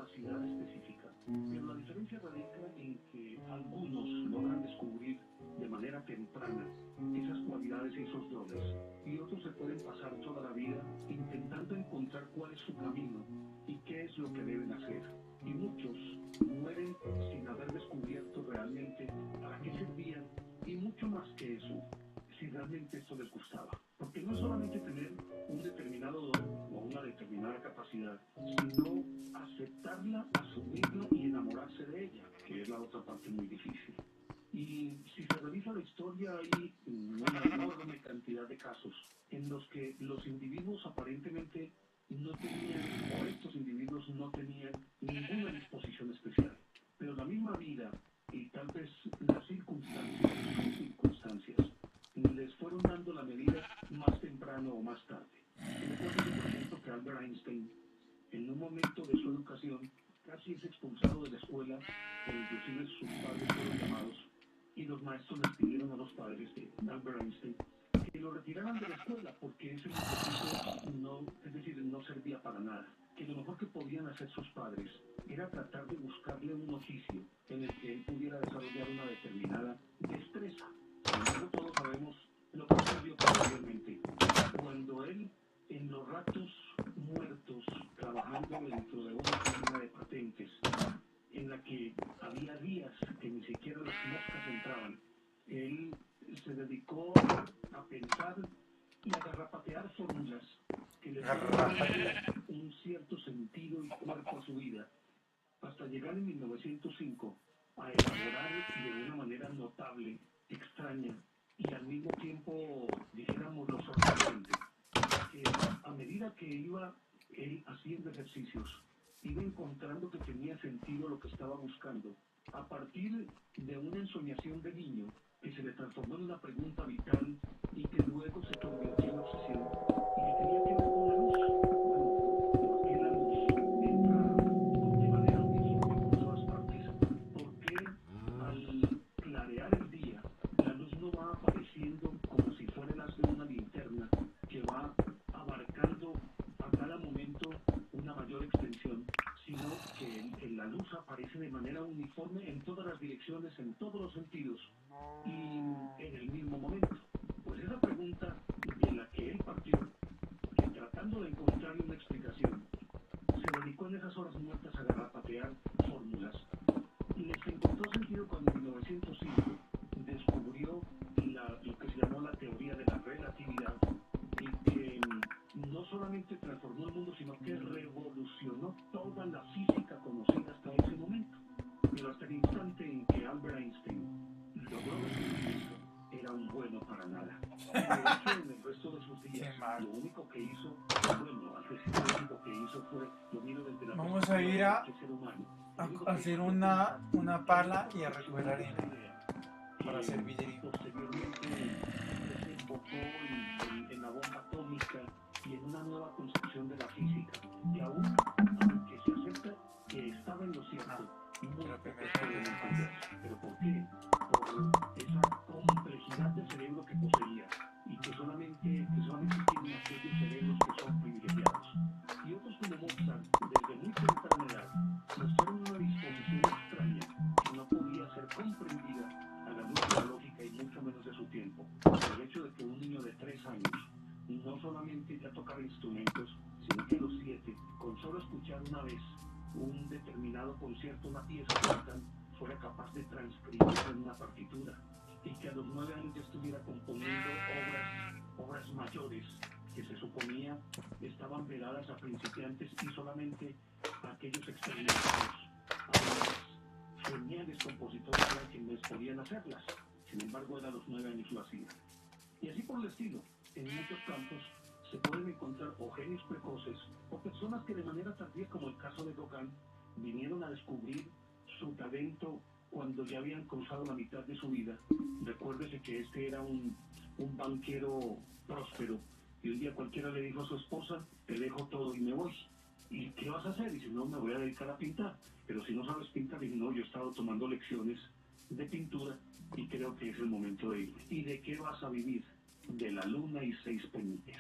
capacidad específica, pero la diferencia radica en que algunos logran descubrir de manera temprana esas cualidades y esos dones, y otros se pueden pasar toda la vida intentando encontrar cuál es su camino y qué es lo que deben hacer. Y muchos mueren sin haber descubierto realmente para qué servían y mucho más que eso, si realmente esto les gustaba. Porque no es solamente tener un determinado don o una determinada capacidad, sino aceptarla, asumirlo y enamorarse de ella, que es la otra parte muy difícil. Y si se revisa la historia, hay una enorme cantidad de casos en los que los individuos aparentemente no tenían, o estos individuos no tenían ninguna disposición especial. Pero la misma vida y tal vez las circunstancias, sus circunstancias, les fueron dando la medida más temprano o más tarde. Recuerdo, por ejemplo, que Albert Einstein, en un momento de su educación, casi es expulsado de la escuela, o inclusive sus padres fueron llamados, y los maestros les pidieron a los padres de Albert Einstein que lo retiraran de la escuela porque ese muchachito no, es decir, no servía para nada. Que lo mejor que podían hacer sus padres era tratar de buscarle un oficio en el que él pudiera desarrollar una determinada destreza. Sin embargo, todos sabemos lo que sucedió posteriormente. Cuando él, en los ratos muertos, trabajando dentro de una oficina de patentes, en la que había días que ni siquiera las moscas entraban, él se dedicó a pensar y a garrapatear fórmulas que le dieron un cierto sentido y cuerpo a su vida, hasta llegar en 1905 a elaborar de una manera notable, extraña y al mismo tiempo, dijéramos, lo sorprendente, que a medida que iba él haciendo ejercicios, iba encontrando que tenía sentido lo que estaba buscando, a partir de una ensoñación de niño que se le transformó en una pregunta vital y que luego se convirtió en obsesión y que tenía que ver con la luz. Bueno, ¿por qué la luz entra de manera uniforme por todas partes? ¿Por qué al clarear el día la luz no va apareciendo como si fuera el haz de una linterna que va abarcando a cada momento una mayor extensión, sino que la luz aparece de manera uniforme en todas las direcciones, en todos los sentidos y en el mismo momento? Pues esa pregunta de la que él partió, que tratando de encontrarle una explicación, se dedicó en esas horas muertas a garrapatear fórmulas. Les encontró sentido cuando en 1905 descubrió lo que se llamó la teoría de la relatividad y que no solamente transformó el mundo, sino que revolucionó toda la física conocida hasta ese momento. Pero hasta el instante en que Albert Einstein logró descubrir esto, era un bueno para nada. De hecho, en el resto de sus días, lo único que hizo, bueno, al decir lo único que hizo fue, lo miro desde la Vamos a ir a ser humano, hacer una pala y a recoger arena para hacer villería. posteriormente desembocó en la bomba atómica y en una nueva concepción de la física, que aún, aunque se acepta que estaba en lo cierto, muy pocos pueden entender. ¿Pero por qué? Por esa complejidad de cerebro que poseía y que solamente tienen aquellos cerebros que son privilegiados. Y otros como Mozart, desde muy temprana edad, mostraron una disposición extraña que no podía ser comprendida a la luz de la lógica y mucho menos de su tiempo. El hecho de que un niño de 3 años no solamente ya tocaba instrumentos, sino que a los 7, con solo escuchar una vez un determinado concierto, una pieza que fuera capaz de transcribirla en una partitura, y que a los 9 años ya estuviera componiendo obras mayores que se suponía estaban vedadas a principiantes y solamente a aquellos experimentados, a los geniales compositores eran quienes podían hacerlas. Sin embargo, él a los 9 años lo hacía. Y así por el estilo, en muchos campos se pueden encontrar o genios precoces o personas que de manera tardía, como el caso de Gauguin, vinieron a descubrir su talento cuando ya habían cruzado la mitad de su vida. Recuérdese que este era un banquero próspero y un día cualquiera le dijo a su esposa: te dejo todo y me voy. ¿Y qué vas a hacer? Y dice: no, me voy a dedicar a pintar. Pero si no sabes pintar, dice: no, yo he estado tomando lecciones de pintura y creo que es el momento de irme. ¿Y de qué vas a vivir? De la luna y 6 peniques.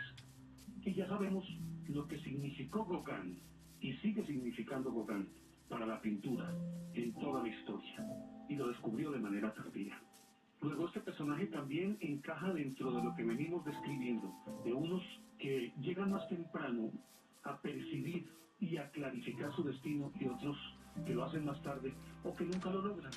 Y ya sabemos lo que significó Gauguin y sigue significando Gauguin. para la pintura en toda la historia y lo descubrió de manera tardía. Luego este personaje también encaja dentro de lo que venimos describiendo, de unos que llegan más temprano a percibir y a clarificar su destino y otros que lo hacen más tarde o que nunca lo logran.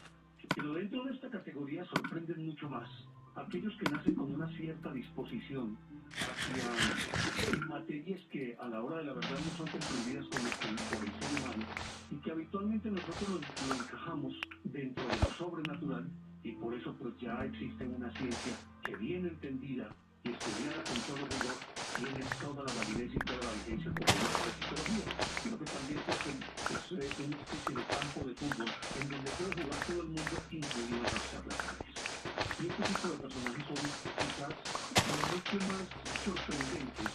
Pero dentro de esta categoría sorprenden mucho más aquellos que nacen con una cierta disposición hacia materias que a la hora de la verdad no son comprendidas como por el ser humano y que habitualmente nosotros lo encajamos dentro de lo sobrenatural y por eso pues ya existe una ciencia que bien entendida y estudiada con todo rigor tiene toda la validez y toda la vigencia por la psicología, sino que también es una especie de campo de fútbol en donde puede jugar todo el mundo incluidos los charlatanes. Y este tipo de personajes son quizás mucho más sorprendentes,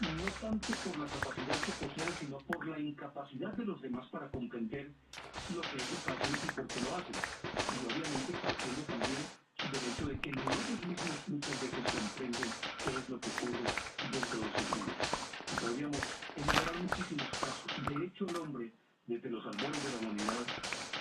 no tanto por la capacidad que poseen, sino por la incapacidad de los demás para comprender lo que ellos hacen y por qué lo hacen. Y obviamente partiendo también del hecho de que ni ellos mismos muchas veces comprenden qué es lo que ocurre dentro de sus mentes. Podríamos enumerar muchísimos casos. De hecho, el hombre, desde los albores de la humanidad,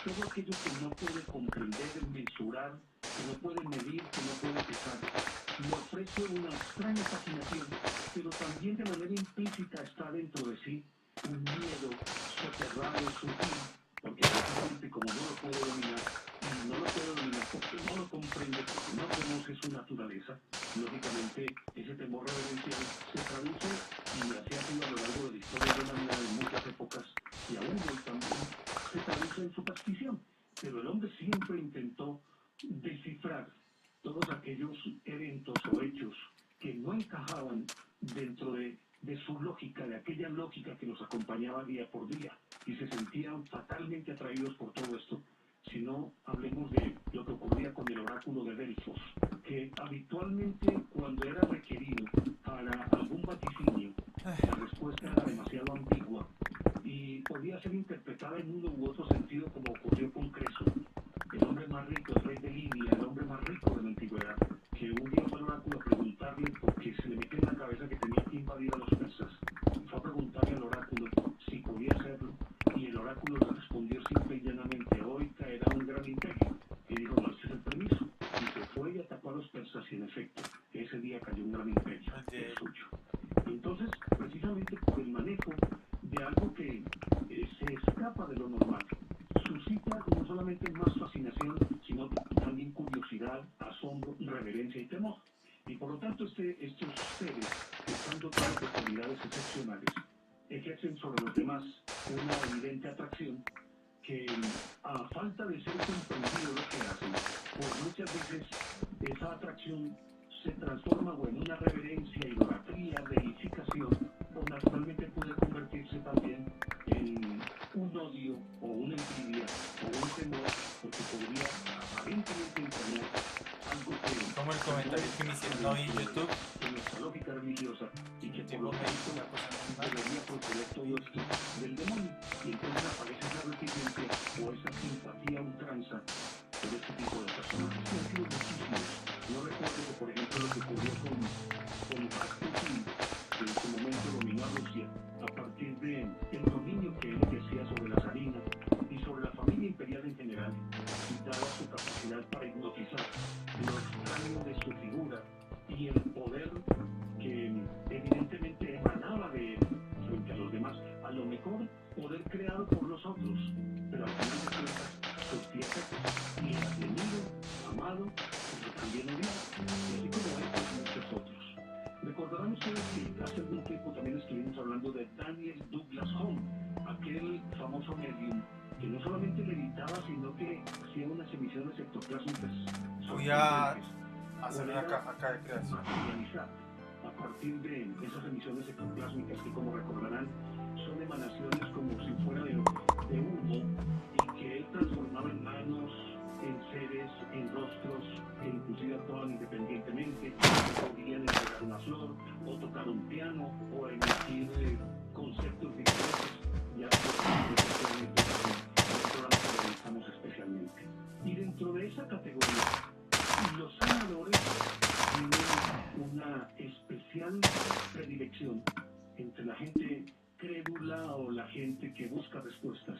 todo aquello que no puede comprender, mensurar, que no puede medir, que no puede pesar, le ofrece una extraña fascinación, pero también de manera implícita está dentro de sí un miedo soterrado, sutil, porque precisamente como no lo puede dominar, y no lo puede dominar porque no lo comprende, porque no conoce su naturaleza, lógicamente ese temor reverencial se traduce, y así ha sido a lo largo de la historia de la humanidad en muchas épocas, y aún hoy también, se traduce en superstición. Pero el hombre siempre intentó descifrar todos aquellos eventos o hechos que no encajaban dentro de su lógica, de aquella lógica que los acompañaba día por día, y se sentían fatalmente atraídos por todo esto. Si no, hablemos de lo que ocurría con el oráculo de Delfos, que habitualmente cuando era requerido para algún vaticinio, la respuesta era demasiado ambigua y podía ser interpretada en uno u otro sentido, como ocurrió con Creso, el hombre más rico, el rey de Libia, el hombre más rico de la antigüedad, que un día fue al oráculo a preguntarle, porque se le metió en la cabeza que tenía que invadir a los persas, fue a preguntarle al oráculo si podía hacerlo, y el oráculo le respondió simple y llanamente: hoy caerá un gran imperio. Y dijo: no, este es el permiso. Y se fue y atacó a los persas, y en efecto, ese día cayó un gran imperio, el suyo. Y entonces, precisamente por el manejo de algo que se escapa de lo normal, suscita no solamente más fascinación, sino también curiosidad, asombro, reverencia y temor. Y por lo tanto, estos seres que están dotados de cualidades excepcionales ejercen sobre los demás una evidente atracción que, a falta de ser comprendido lo que hacen, pues muchas veces esa atracción se transforma o en una reverencia, idolatría, deificación, o naturalmente puede convertirse también en un odio o una envidia o un temor, porque podría aparentemente imponer algo que Como el comentario que me hicieron hoy en YouTube, en nuestra lógica religiosa, y que por tipo lo me dijo tanto una cosa muy mal. debería proceder todo esto del demonio. Y entonces aparece esa reticencia o esa simpatía ultranza por este tipo de personajes. Y han sido muchísimos. Yo recuerdo que, por ejemplo, lo que ocurrió con Rasputin, que en su momento dominó a Rusia, a partir del dominio que él ejercía sobre la zarina y sobre la familia imperial en general, y dada su capacidad para hipnotizar, lo extraño de su figura y el poder que evidentemente emanaba de él frente a los demás, a lo mejor poder creado por los otros, pero al final de cuentas surtía efectos, y era temido, amado, pero también odiado, y así como estos muchos otros. Recordarán ustedes que hace algún tiempo también estuvimos hablando de Daniel Douglas Home, aquel famoso medium que no solamente levitaba, sino que hacía unas emisiones ectoplásmicas Voy a sorprendentes. hacer una caja acá de creación. Materializar a partir de esas emisiones ectoplásmicas que, como recordarán, son emanaciones como si fuera de humo, y que él transformaba en manos, en seres, en rostros que inclusive actuaban independientemente, que podían entregar una flor o tocar un piano o emitir conceptos diferentes, ya especialmente en el programa que realizamos especialmente. Y dentro de esa categoría, los sanadores tienen una especial predilección entre la gente crédula o la gente que busca respuestas,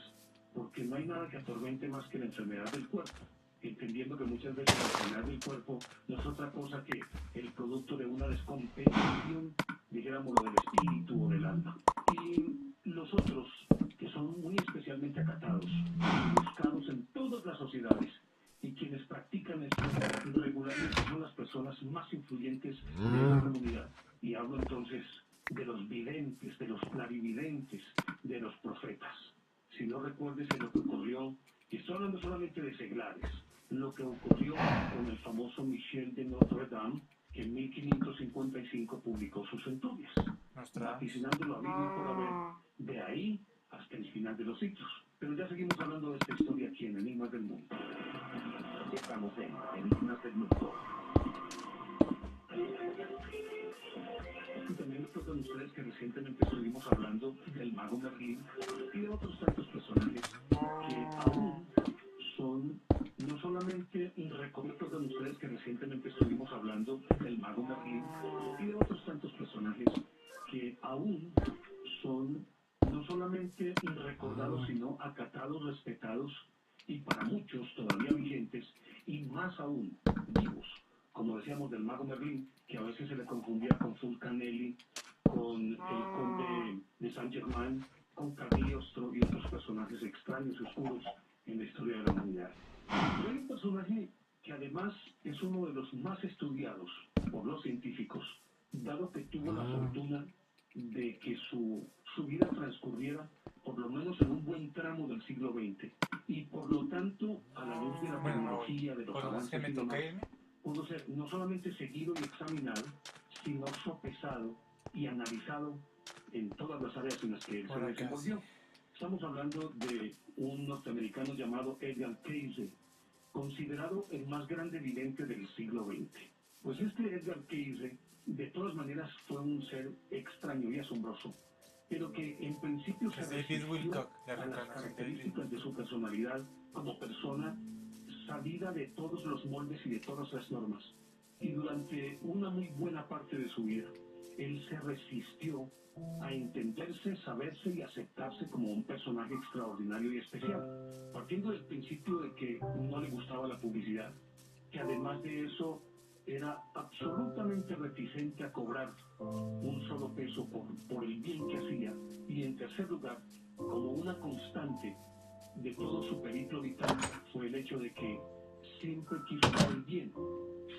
porque no hay nada que atormente más que la enfermedad del cuerpo, entendiendo que muchas veces la enfermedad del cuerpo no es otra cosa que el producto de una descompensación, dijéramos, del espíritu o del alma. Y los otros, que son muy especialmente acatados y buscados en todas las sociedades, y quienes practican esto regularmente son las personas más influyentes de esa comunidad. Y hablo entonces de los videntes, de los clarividentes, de los profetas. Si no recuerdes lo que ocurrió, y estoy hablando solamente de seglares, lo que ocurrió con el famoso Michel de Notre Dame, que en 1555 publicó sus centurias, vaticinándolo a vida por haber, de ahí hasta el final de los siglos. Pero ya seguimos hablando de esta historia aquí en Enigmas del Mundo. Estamos en Enigmas del Mundo. Y también recuerdan ustedes que recientemente estuvimos hablando del mago Merlín y de otros tantos personajes que aún son, no solamente, recuerdan ustedes que recientemente estuvimos hablando del mago Merlín y de otros tantos personajes que aún son no solamente recordados, sino acatados, respetados y para muchos todavía vigentes y más aún vivos. Como decíamos del mago Merlín, que a veces se le confundía con Fulcanelli, con el conde de Saint-Germain, con Cagliostro y otros personajes extraños y oscuros en la historia de la humanidad. Pero hay un personaje que además es uno de los más estudiados por los científicos, dado que tuvo la fortuna de que su vida transcurriera por lo menos en un buen tramo del siglo XX y por lo tanto a la luz de la tecnología, de los avances y demás, pudo ser no solamente seguido y examinado, sino sopesado y analizado en todas las áreas en las que él se desenvolvió. Estamos hablando de un norteamericano llamado Edgar Cayce, considerado el más grande vidente del siglo XX. Pues este Edgar Cayce, de todas maneras, fue un ser extraño y asombroso, pero que en principio se resistió a las características de su personalidad como persona, sabida de todos los moldes y de todas las normas. Y durante una muy buena parte de su vida, él se resistió a entenderse, saberse y aceptarse como un personaje extraordinario y especial, partiendo del principio de que no le gustaba la publicidad, que además de eso era absolutamente reticente a cobrar un solo peso por el bien que hacía, y en tercer lugar, como una constante de todo su periplo vital, fue el hecho de que siempre quiso hacer el bien,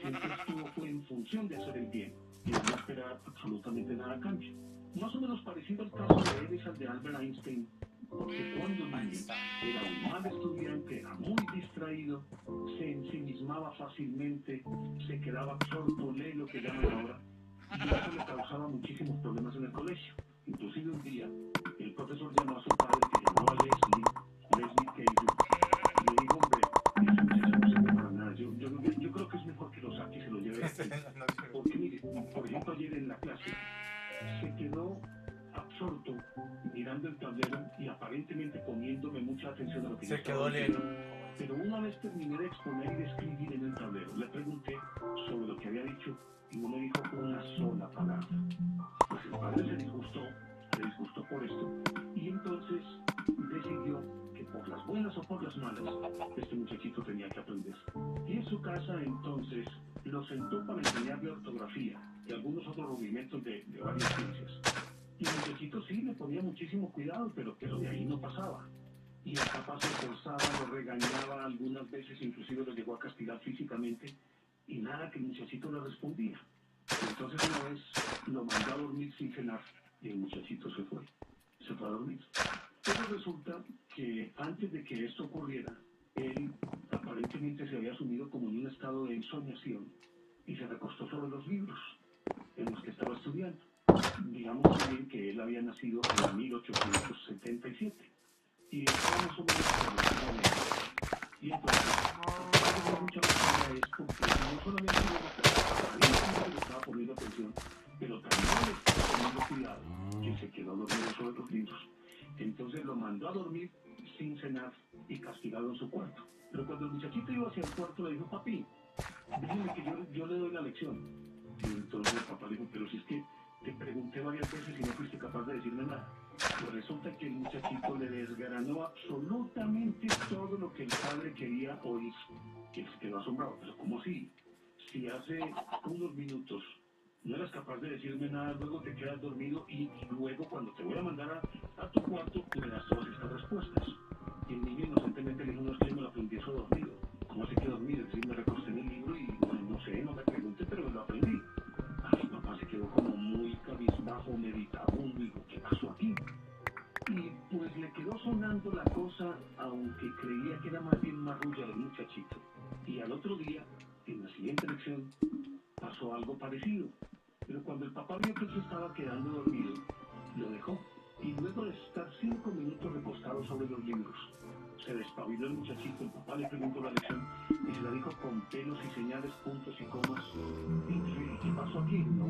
siempre fue en función de hacer el bien y de no esperar absolutamente nada a cambio. Más o menos parecido al caso de él es al de Albert Einstein, porque cuando niño era un mal estudiante, era muy distraído, se ensimismaba fácilmente, se quedaba absorto, lee lo que llaman ahora, y eso le causaba muchísimos problemas en el colegio. Inclusive un día, el profesor llamó a su padre, que llamaba a Leslie Cayce, y le dijo: hombre, ese muchacho no sirve para nada, yo creo que es mejor que lo saque y se lo lleve de aquí. Porque mire, por ejemplo, ayer en la clase, se quedó absorto mirando el tablero y aparentemente poniéndome mucha atención a lo que yo estaba diciendo. Pero una vez terminé de exponer y de escribir en el tablero, le pregunté sobre lo que había dicho y no me dijo una sola palabra. Pues el padre se disgustó por esto, y entonces decidió que por las buenas o por las malas, este muchachito tenía que aprender. Y en su casa entonces lo sentó para enseñarle ortografía y algunos otros rudimentos de varias ciencias. Y el muchachito sí le ponía muchísimo cuidado, pero de ahí no pasaba. Y el papá se esforzaba, lo regañaba algunas veces, inclusive lo llegó a castigar físicamente, y nada que el muchachito le respondía. Entonces una vez lo mandó a dormir sin cenar y el muchachito se fue a dormir. Pero resulta que antes de que esto ocurriera, él aparentemente se había sumido como en un estado de ensoñación y se recostó sobre los libros en los que estaba estudiando. Digamos también que él había nacido en 1877 y estaba más o menos por el siglo XX. Y entonces, mucha razón es porque no solamente le estaba poniendo atención, pero también le estaba poniendo cuidado, que se quedó dormido sobre los libros. Entonces lo mandó a dormir sin cenar y castigado en su cuarto. Pero cuando el muchachito iba hacia el cuarto, le dijo: papi, déjeme que yo le doy la lección. Y entonces el papá dijo: pero si es que te pregunté varias veces y no fuiste capaz de decirme nada. Pues resulta que el muchachito le desgranó absolutamente todo lo que el padre quería oír. Que se quedó asombrado. Pero ¿cómo así? Si hace unos minutos no eras capaz de decirme nada, luego te quedas dormido y luego cuando te voy a mandar a tu cuarto me das todas estas respuestas. Y el niño inocentemente le dijo, no, es que yo me lo aprendí eso dormido. ¿Cómo así que dormido? Es decir, me recosté en el libro y no sé, no me pregunté, pero me lo aprendí. Ay, papá se quedó como muy cabizbajo, meditabundo, dijo, ¿qué pasó aquí? Y pues le quedó sonando la cosa, aunque creía que era más bien marrulla del muchachito. Y al otro día, en la siguiente lección, pasó algo parecido. Pero cuando el papá vio que él se estaba quedando dormido, lo dejó. Y luego de estar 5 minutos recostado sobre los libros, se despabiló el muchachito. El papá le preguntó la lección y se la dijo con pelos y señales, puntos y comas. ¿Y qué pasó aquí? No,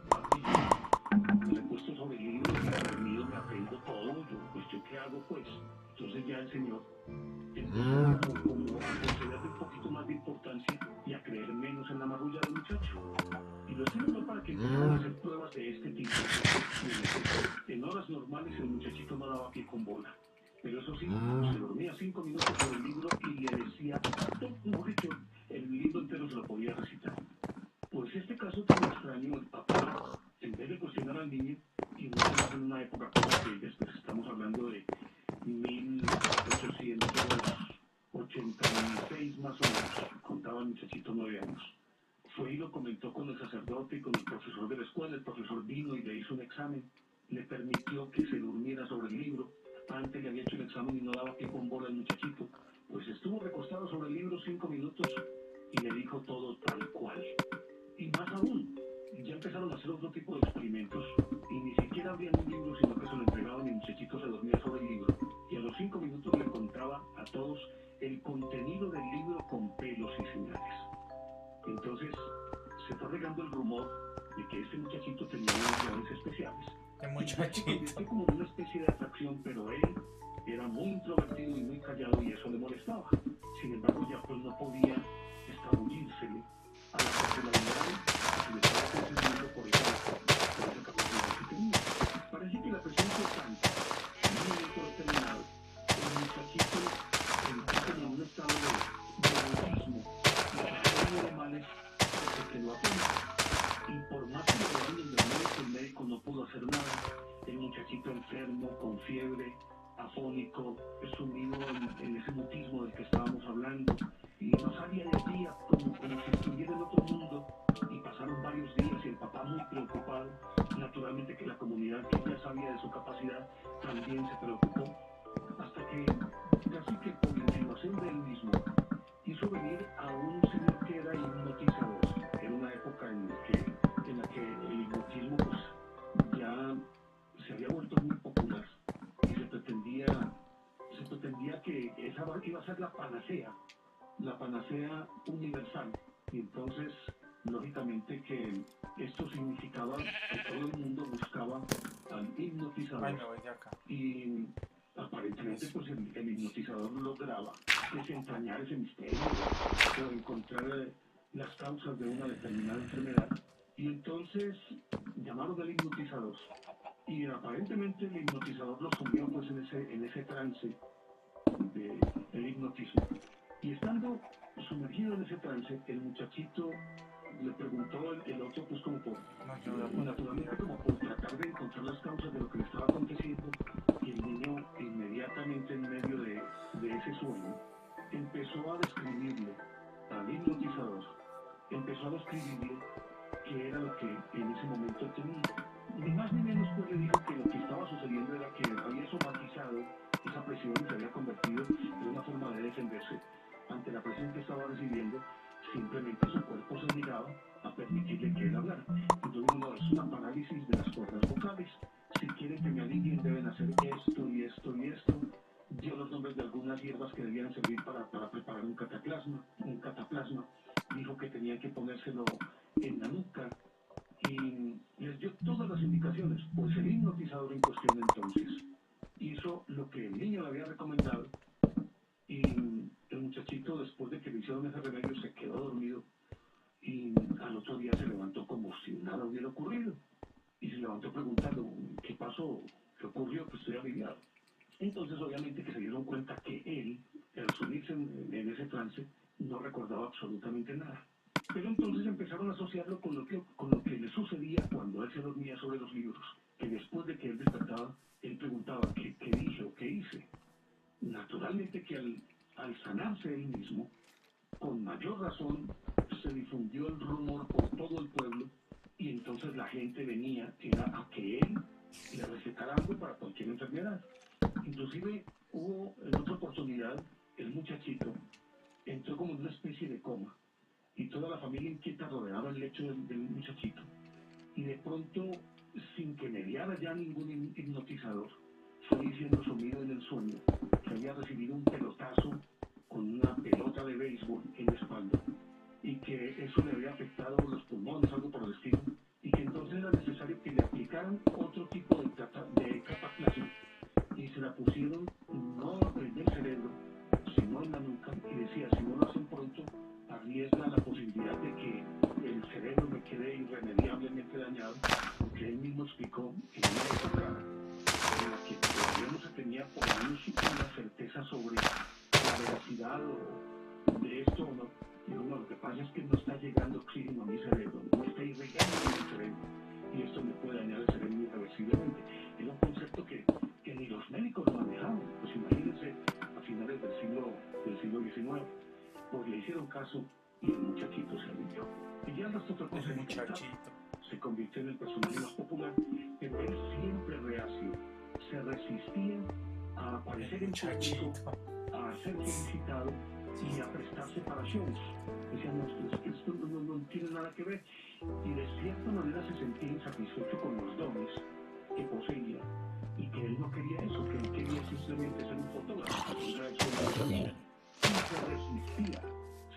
papi, me he puesto sobre el libro y dormido me aprendo todo. Yo ¿qué hago pues? Entonces ya el señor empezó como a concederle un poquito más de importancia y a creer menos en la marulla del muchacho. Y lo estoy dando para que puedan hacer pruebas de este tipo. En horas normales el muchachito no daba pie con bola. Pero eso sí, se dormía 5 minutos por el libro y le decía, mejor dicho, el libro entero se lo podía recitar. Pues este caso tan extraño, el papá, en vez de cuestionar al niño, y nosotros en una época como aquella, pues estamos hablando de 1886 más o menos, contaba el muchachito 9 años. Fue y lo comentó con el sacerdote y con el profesor de la escuela. El profesor vino y le hizo un examen, le permitió que se durmiera sobre el libro. Antes le había hecho el examen y no daba pie con bola al muchachito. Pues estuvo recostado sobre el libro 5 minutos y le dijo todo tal cual. Y más aún, ya empezaron a hacer otro tipo de experimentos y ni siquiera abrían un libro, sino que se lo entregaban y el muchachito se dormía sobre el libro. Y a los 5 minutos le contaba a todos el contenido del libro con pelos y señales. Entonces se fue regando el rumor de que este muchachito tenía unas llaves especiales. El Se muchachito. convirtió como en una especie de atracción, pero él era muy introvertido y muy callado y eso le molestaba. Sin embargo, ya pues no podía escabullírsele a la popularidad que se le estaba concediendo por esa capacidad que tenía. Parece que la presión fue tanta, en un momento determinado, el muchachito entró como en un estado de autismo y pasó muy de males porque quedó atónito. Y por más que lo llevaron donde el médico no pudo hacer nada. El muchachito enfermo, con fiebre, afónico, sumido en ese mutismo del que estábamos hablando. Y no salía de allí como si estuviera en otro mundo. Y pasaron varios días y el papá muy preocupado. Naturalmente que la comunidad que ya sabía de su capacidad también se preocupó. Hasta que, casi que por insinuación de él mismo, hizo venir a un señor que era hipnotizador. Era una época en la que el hipnotismo pues ya se había vuelto muy popular y se pretendía que esa iba a ser la panacea universal. Y entonces, lógicamente que esto significaba que todo el mundo buscaba al hipnotizador. Ay, me voy de acá. Y aparentemente pues el hipnotizador lograba desentrañar ese misterio o encontrar las causas de una determinada enfermedad. Y entonces llamaron al hipnotizador y aparentemente el hipnotizador lo sumió pues en ese trance del hipnotismo. Y estando sumergido en ese trance, el muchachito le preguntó el otro pues como por naturalmente como por tratar de encontrar las causas de lo que le estaba aconteciendo, y el niño inmediatamente en medio de ese sueño empezó a describirle al hipnotizador, empezó a describirle qué era lo que en ese momento tenía. Ni más ni menos pues le dijo que lo que estaba sucediendo era que había somatizado esa presión y se había convertido en una forma de defenderse ante la presión que estaba recibiendo. Simplemente su cuerpo se negaba a permitirle que él hablara. Entonces dijo, no, es una parálisis de las cuerdas vocales. Si quieren que me alivien deben hacer esto y esto y esto. Dio los nombres de algunas hierbas que debían servir para preparar un cataplasma. Dijo que tenían que ponérselo en la nuca y les dio todas las indicaciones. Pues el hipnotizador en cuestión entonces hizo lo que el niño le había recomendado y el muchachito, después de que le hicieron ese remedio, se quedó dormido y al otro día se levantó como si nada hubiera ocurrido y se levantó preguntando, ¿qué pasó? ¿qué ocurrió? Pues estoy aliviado. Entonces, obviamente que se dieron cuenta que él, al sumirse en ese trance, no recordaba absolutamente nada. Pero entonces empezaron a asociarlo con lo que le sucedía cuando él se dormía sobre los libros, que después de que él despertaba, él preguntaba qué dije o qué hice. Naturalmente que al sanarse él mismo, con mayor razón, se difundió el rumor por todo el pueblo y entonces la gente venía era a que él le recetara algo para cualquier enfermedad. Inclusive hubo en otra oportunidad, el muchachito entró como en una especie de coma y toda la familia inquieta rodeaba el lecho del muchachito y de pronto, sin que mediara ya ningún hipnotizador, fue diciendo sumido en el sueño que había recibido un pelotazo con una pelota de béisbol en la espalda y que eso le había afectado los pulmones, algo por el estilo, y que entonces era necesario que le aplicaran otro tipo de cataplasma y se la pusieron no en el cerebro, sino en la nuca, y decía, si no lo hacen pronto, arriesga la posibilidad de que el cerebro me quede irremediablemente dañado, porque él mismo explicó que en una época en la que todavía no se tenía por lo menos una certeza sobre la veracidad de esto o no. Y bueno, lo que pasa es que no está llegando oxígeno a mi cerebro, no está irrigando mi cerebro, y esto me puede dañar el cerebro irreversiblemente. Era un concepto que ni los médicos lo manejaban. Pues imagínense, a finales del siglo XIX, pues le hicieron caso y el muchachito se alivió. Y ya el resto fue cosa de contar. Se convirtió en el personaje más popular, pero él siempre reacio, se resistía a aparecer en público, a ser felicitado y a prestarse para shows. Decían, no, esto no tiene nada que ver. Y de cierta manera se sentía insatisfecho con los dones que poseía y que él no quería eso, que él quería simplemente ser un fotógrafo. Y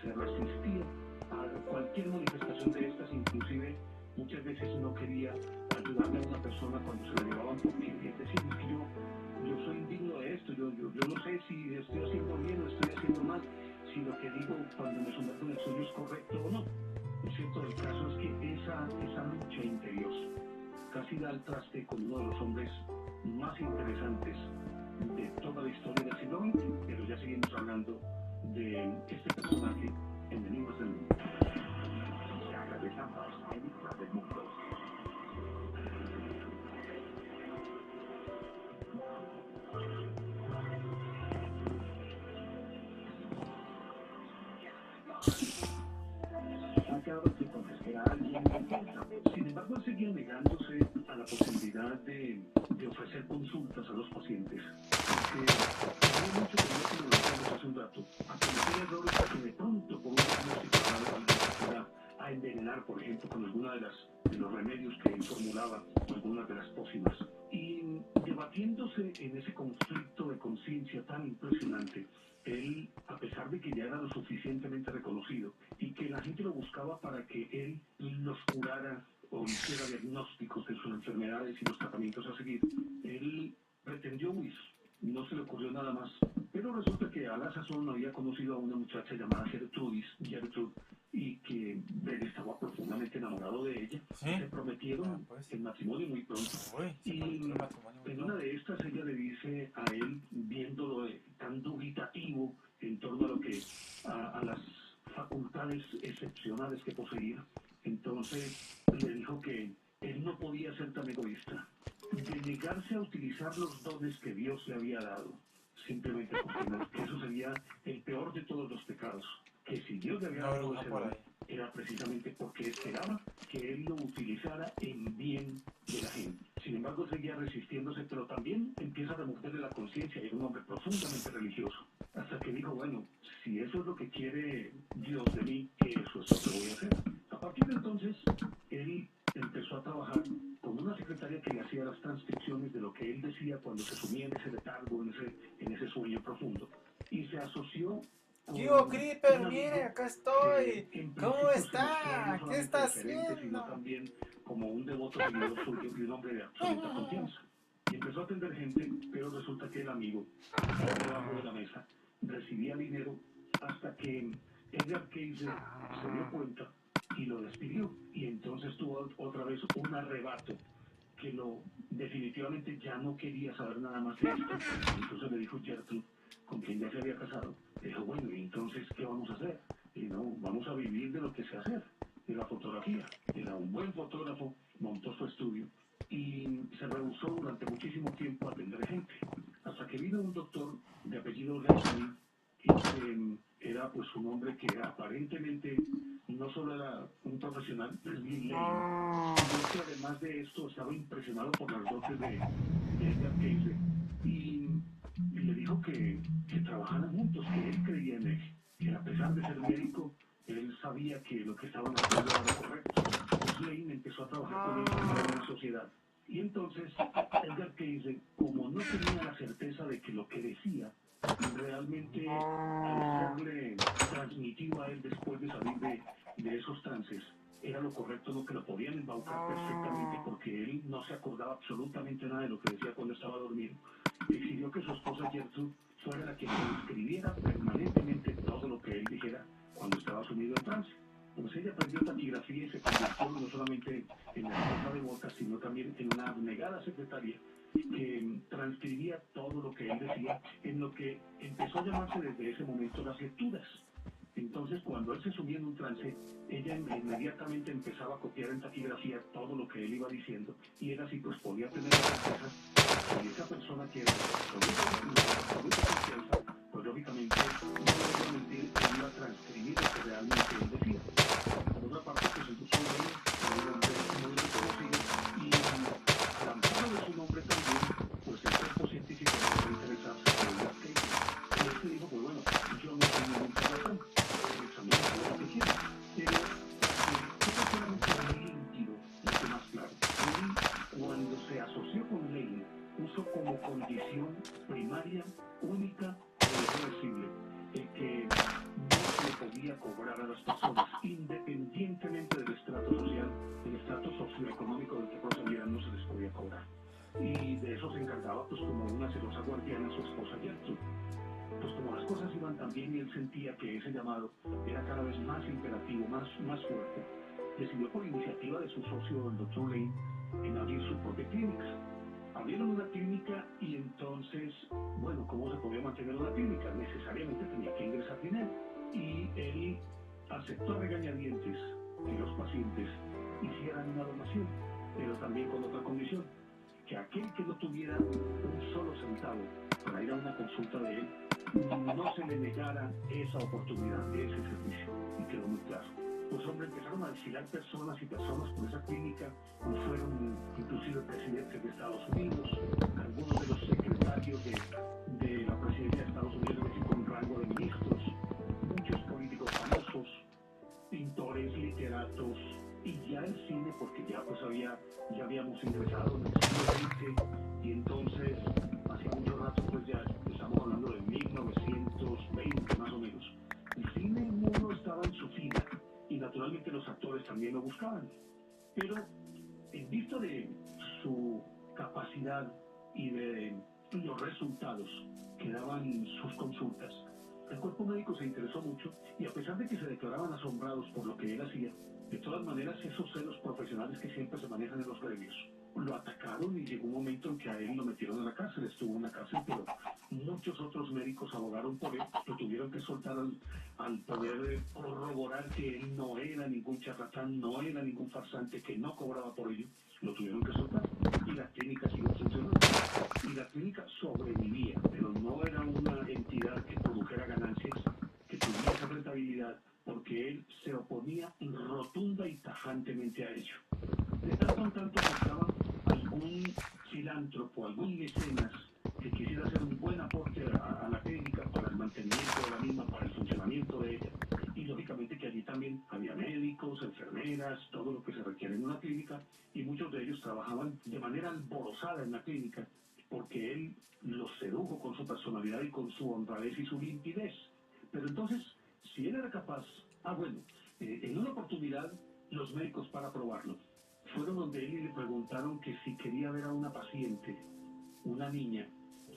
se resistía a cualquier manifestación de estas, inclusive muchas veces no quería ayudarle a una persona cuando se la llevaban porque decía, es que yo soy indigno de esto, yo no sé si estoy haciendo bien o estoy haciendo mal, si lo que digo cuando me sumerjo en el sueño es correcto o no. Lo cierto del caso es que esa lucha interior casi da al traste con uno de los hombres más interesantes de toda la historia del siglo XX, pero ya seguimos hablando de este personaje en Enigmas del Mundo. Ya regresamos a Enigmas del Mundo. Acaba de conocer a alguien. Sin embargo, él seguía negándose a la posibilidad de ofrecer consultas a los pacientes. Porque hay mucho que no lo decíamos hace un rato, a cometer errores que de pronto por un diagnóstico errado a envenenar, por ejemplo, con alguna de los remedios que él formulaba, algunas de las pócimas. Y debatiéndose en ese conflicto de conciencia tan impresionante, él, a pesar de que ya era lo suficientemente reconocido y que la gente lo buscaba para que él los curara o hiciera diagnósticos de sus enfermedades y los tratamientos a seguir, él pretendió huir. No se le ocurrió nada más. Pero resulta que a la sazón había conocido a una muchacha llamada Gertrude, y que él estaba profundamente enamorado de ella. ¿Sí? Se prometieron el matrimonio muy pronto. Y en una de estas ella le dice a él, viéndolo tan dubitativo en torno a lo que a las facultades excepcionales que poseía, entonces le dijo que él no podía ser tan egoísta, de negarse a utilizar los dones que Dios le había dado, simplemente porque no, que eso sería el peor de todos los pecados, que si Dios le había dado ese don, era precisamente porque esperaba que él lo utilizara en bien de la gente. Sin embargo, seguía resistiéndose, pero también empieza a removerle la conciencia, y era un hombre profundamente religioso, hasta que dijo, bueno, si eso es lo que quiere Dios de mí, eso es lo que voy a hacer. A partir de entonces, él empezó a trabajar con una secretaria que le hacía las transcripciones de lo que él decía cuando se sumía en ese letargo, en ese sueño profundo, y se asoció. Yo, Creeper, mire, acá estoy. ¿Cómo está? ¿Qué está haciendo? Sino también como un devoto seguidor suyo y un hombre de absoluta confianza. Y empezó a atender gente, pero resulta que el amigo, debajo de la mesa, recibía dinero hasta que Edgar Cayce se dio cuenta y lo despidió. Y entonces tuvo otra vez un arrebato que definitivamente ya no quería saber nada más de esto. Entonces le dijo Gertrude, con quien ya se había casado, le dijo, bueno, ¿y entonces qué vamos a hacer? Y no, vamos a vivir de lo que sé hacer, de la fotografía. Era un buen fotógrafo, montó su estudio y se rehusó durante muchísimo tiempo a atender gente. Hasta que vino un doctor de apellido Leslie, y que era pues un hombre que aparentemente no solo era un profesional, Leslie Lane, sino que además de esto estaba impresionado por las dotes de Edgar Cayce y le dijo que trabajaran juntos, que él creía en él, que a pesar de ser médico, él sabía que lo que estaban haciendo era lo correcto. Pues Lane empezó a trabajar con él en una sociedad. Y entonces Edgar Cayce, como no tenía la certeza de que lo que decía realmente al serle transmitido a él después de salir de esos trances, era lo correcto, lo que lo podían embaucar perfectamente porque él no se acordaba absolutamente nada de lo que decía cuando estaba dormido. Exigió que su esposa Gertrude fuera la que escribiera permanentemente todo lo que él dijera cuando estaba sumido en trance. Pues ella aprendió taquigrafía y se convirtió no solamente en la esposa de Boca, sino también en una abnegada secretaria que transcribía todo lo que él decía, en lo que empezó a llamarse desde ese momento las lecturas. Entonces, cuando él se sumía en un trance, ella inmediatamente empezaba a copiar en taquigrafía todo lo que él iba diciendo, y él así pues podía tener la certeza que esa persona que era absoluta confianza, pues lógicamente no iba a mentir, iba a transcribir lo que realmente él decía. Por otra parte, pues el doctor Lane era un hombre muy reconocido y al amparo de su nombre también, pues el cuerpo científico empezó a interesarse por Edgar Cayce. Y él se dijo, pues bueno, yo no soy ningún charlatán, examina todo lo que quieras, pero para que fuéramos muy límpido, mucho más claro. Él, cuando se asoció con Lane, puso como condición primaria, única e irreversible, el que no se le podía cobrar a las personas, independientemente del estrato social, el estrato socioeconómico del que procedieran, no se les podía cobrar. Y de eso se encargaba, pues como una celosa guardiana, su esposa Gertrude. Pues como las cosas iban tan bien y él sentía que ese llamado era cada vez más imperativo, más fuerte, decidió por iniciativa de su socio, el Dr. Lane, en abrir su propia clínica. Abrieron una clínica y entonces, bueno, ¿cómo se podía mantener una clínica? Necesariamente tenía que ingresar dinero. Y él aceptó a regañadientes que los pacientes hicieran una donación, pero también con otra condición, que aquel que no tuviera un solo centavo para ir a una consulta de él, no se le negara esa oportunidad, ese servicio. Y quedó muy claro. Pues hombre, empezaron a desfilar personas y personas por esa clínica, y fueron inclusive presidentes de Estados Unidos, algunos de los secretarios de la presidencia de Estados Unidos, es decir, con rango de ministros, muchos políticos famosos, pintores, literatos, y ya el cine, porque ya habíamos ingresado en el siglo XX, y entonces, hace mucho rato, pues ya estamos hablando de 1920 más o menos. El cine mudo estaba en su fila, y naturalmente los actores también lo buscaban. Pero en vista de su capacidad y de los resultados que daban sus consultas, el cuerpo médico se interesó mucho y a pesar de que se declaraban asombrados por lo que él hacía, de todas maneras esos celos profesionales que siempre se manejan en los gremios, lo atacaron y llegó un momento en que a él lo metieron a la cárcel, estuvo en la cárcel, pero muchos otros médicos abogaron por él, lo tuvieron que soltar al poder corroborar que él no era ningún charlatán, no era ningún farsante, que no cobraba por ello, lo tuvieron que soltar y la clínica siguió funcionando. Y la clínica sobrevivía, pero no era una entidad que produjera ganancias, que tuviera rentabilidad, porque él se oponía rotunda y tajantemente a ello. De tanto en tanto buscaba algún filántropo, algún mecenas que quisiera hacer un buen aporte a la clínica para el mantenimiento de la misma, para el funcionamiento de ella. Y lógicamente que allí también había médicos, enfermeras, todo lo que se requiere en una clínica, y muchos de ellos trabajaban de manera alborozada en la clínica, porque él los sedujo con su personalidad y con su honradez y su limpidez. Pero entonces, si él era capaz, en una oportunidad, los médicos, para probarlo, fueron donde él y le preguntaron que si quería ver a una paciente, una niña,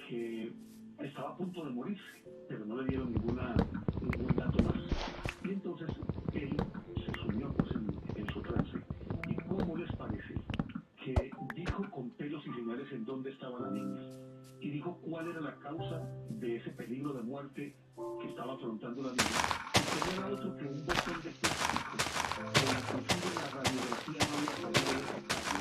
que estaba a punto de morirse, pero no le dieron ningún dato más. Y entonces él se sumió pues en su trance. ¿Y cómo les parece que dijo dónde estaba la niña y dijo cuál era la causa de ese peligro de muerte que estaba afrontando la niña. Y que no era otro que un botón de plástico, que inclusive la radiografía no había podido detectarlo,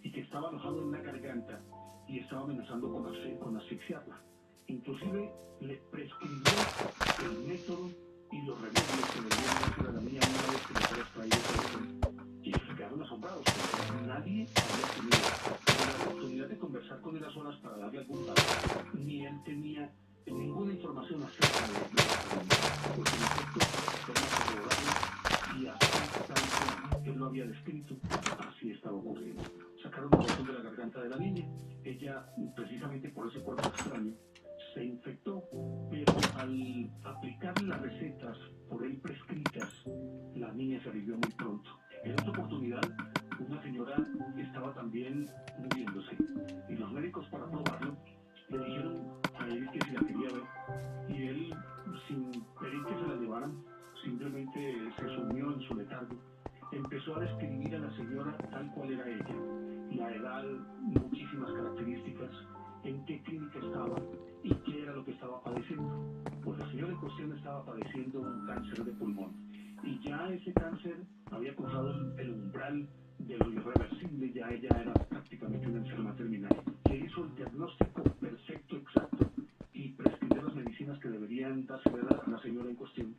y que estaba alojado en la garganta y estaba amenazando con asfixiarla. Inclusive le prescribió el método y los remedios que le dieron a hacer a la niña una vez que le fue extraído ese botón. Y ellos se quedaron asombrados, porque nadie había tenido la oportunidad de conversar con él a solas para darle algún dato, ni él tenía ninguna información acerca de esta niña. Pues en efecto, fueron a corroborarlo y así tal cual él lo había descrito, así estaba ocurriendo. Sacaron el botón de la garganta de la niña. Ella, precisamente por ese cuerpo extraño, se infectó, pero al aplicarle las recetas por él prescritas, la niña se alivió muy pronto. En otra oportunidad, una señora estaba también muriéndose y los médicos, para probarlo, le dijeron a él que si la quería ver, y él, sin pedir que se la llevaran, simplemente se sumió en su letargo. Empezó a describir a la señora tal cual era ella, la edad, muchísimas características, en qué clínica estaba y qué era lo que estaba padeciendo. Pues la señora en cuestión estaba padeciendo un cáncer de pulmón, y ya ese cáncer había cruzado el umbral de lo irreversible. Ya ella era prácticamente una enferma terminal. Le hizo el diagnóstico perfecto, exacto, y prescribió las medicinas que deberían darse a la señora en cuestión.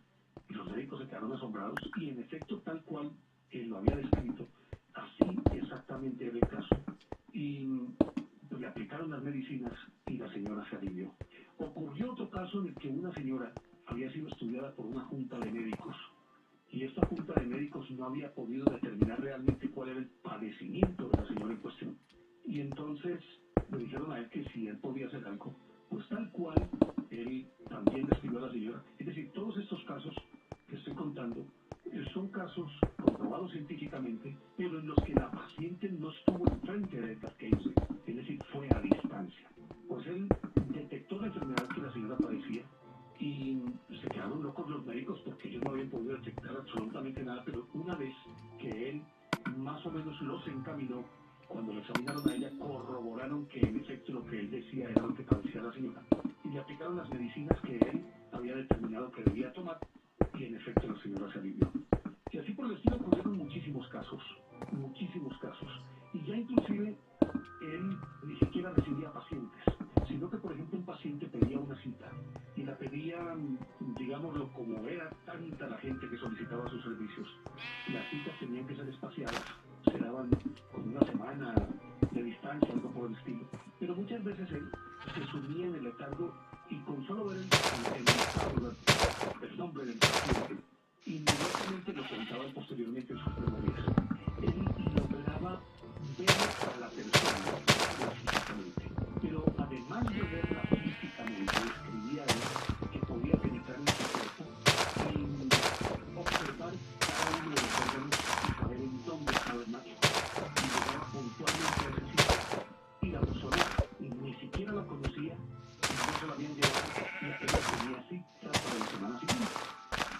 Y los médicos se quedaron asombrados, y en efecto, tal cual él lo había descrito, así exactamente era el caso. Y pues le aplicaron las medicinas y la señora se alivió. Ocurrió otro caso en el que una señora había sido estudiada por una junta de médicos, y esta junta de médicos no había podido determinar realmente cuál era el padecimiento de la señora en cuestión. Y entonces le dijeron a él que si él podía hacer algo, pues tal cual él también describió a la señora. Es decir, todos estos casos que estoy contando son casos comprobados científicamente, pero en los que la paciente no estuvo enfrente de Edgar Cayce, es decir, fue a distancia. Pues él detectó la enfermedad que la señora padecía, y se quedaron locos los médicos porque ellos no habían podido detectar absolutamente nada, pero una vez que él más o menos los encaminó, cuando lo examinaron a ella, corroboraron que en efecto lo que él decía era lo que padecía la señora, y le aplicaron las medicinas que él había determinado que debía tomar, y en efecto la señora se alivió. Y así por el estilo ocurrieron muchísimos casos, y ya inclusive él ni siquiera recibía pacientes, sino que por ejemplo un paciente pedía una cita y la pedía, digámoslo, como era tanta la gente que solicitaba sus servicios, las citas tenían que ser espaciadas, se daban con una semana de distancia, algo por el estilo, pero muchas veces él se sumía en el letargo, y con solo ver el nombre del paciente, inmediatamente lo contaba posteriormente en sus memorias. Él lograba ver a la persona físicamente, pero además de verla físicamente, escribía él que podía penetrar en su cuerpo y observar cada uno de los órganos y saber en dónde estaba el macho. Y llegaba puntualmente a ese sitio, y la persona ni siquiera la conocía, y no se la habían llevado, y apenas tenía cita para la semana siguiente.